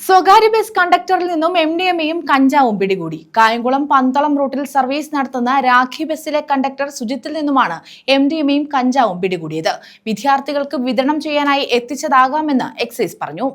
സ്വകാര്യ ബസ് കണ്ടക്ടറിൽ നിന്നും MDMAയും കഞ്ചാവും പിടികൂടി. കായംകുളം പന്തളം റൂട്ടിൽ സർവീസ് നടത്തുന്ന രാഖി ബസ്സിലെ കണ്ടക്ടർ സുജിത്തിൽ നിന്നുമാണ് MDMAയും കഞ്ചാവും പിടികൂടിയത്. വിദ്യാർത്ഥികൾക്ക് വിതരണം ചെയ്യാനായി എത്തിച്ചതാകാമെന്ന് എക്സൈസ് പറഞ്ഞു.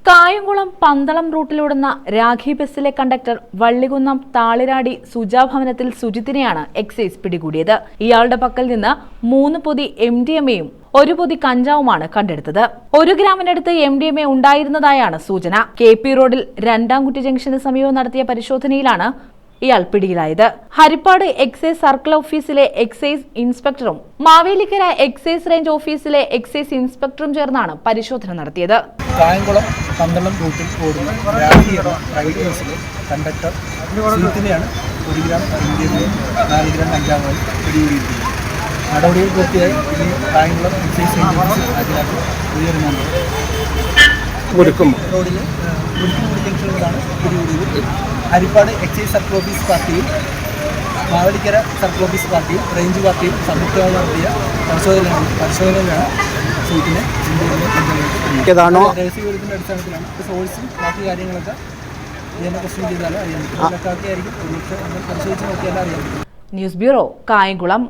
കായംകുളം പന്തളം റൂട്ടിലോടുന്ന രാഖി ബസ്സിലെ കണ്ടക്ടർ വള്ളികുന്നം താളിരാടി സുജാഭവനത്തിൽ സുജിത്തിനെയാണ് എക്സൈസ് പിടികൂടിയത്. ഇയാളുടെ പക്കൽ നിന്ന് 3 പൊതി MDMAയും 1 പൊതി കഞ്ചാവുമാണ് കണ്ടെടുത്തത്. 1 ഗ്രാമിനടുത്ത് MDMA ഉണ്ടായിരുന്നതായാണ് സൂചന. KP റോഡിൽ രണ്ടാംകുറ്റി ജംഗ്ഷന് സമീപം നടത്തിയ പരിശോധനയിലാണ് ഇയാൾ പിടിയിലായത്. ഹരിപ്പാട് എക്സൈസ് സർക്കിൾ ഓഫീസിലെ എക്സൈസ് ഇൻസ്പെക്ടറും മാവേലിക്കര എക്സൈസ് റേഞ്ച് ഓഫീസിലെ എക്സൈസ് ഇൻസ്പെക്ടറും ചേർന്നാണ് പരിശോധന നടത്തിയത്. കായംകുളം പന്തളം റൂട്ടിൽ ഓടുന്ന രാഖി എന്ന പ്രൈവറ്റ് ബസ്സിലെ കണ്ടക്ടർ സുജിത്തിനെയാണ് 1 ഗ്രാം MDMA 4 ഗ്രാം കഞ്ചാവുമായി പിടികൂടിയിരിക്കുന്നത്. നടപടികൾ പൂർത്തിയായി ഇനി കായംകുളം എക്സൈസ് റേഞ്ച് ഓഫീസിൽ ഹാജരാക്കി ഉയർന്നുണ്ട്. റോഡിൽ മുരിക്കുംകുടി ജംഗ്ഷനിലാണ് പിടികൂടിയത്. ഹരിപ്പാട് എക്സൈസ് സർക്കിൾ ഓഫീസ് പാർട്ടിയും മാവേലിക്കര സർക്കിൾ ഓഫീസ് പാർട്ടിയും റേഞ്ച് പാർട്ടിയും സംയുക്തമായി നടത്തിയ പരിശോധനയിലാണ് സുജിത്തിനെ രഹസ്യവിവരത്തിൻ്റെ അടിസ്ഥാനത്തിലാണ്. സോഴ്സും ബാക്കി കാര്യങ്ങളൊക്കെ ഇതിനെ ക്വസ്റ്റ്യൻ ചെയ്താലും അറിയാൻ പറ്റും. ആയിരിക്കും പരിശോധിച്ച് നോക്കിയാലും അറിയാൻ പറ്റും. News bureau, Kayamkulam.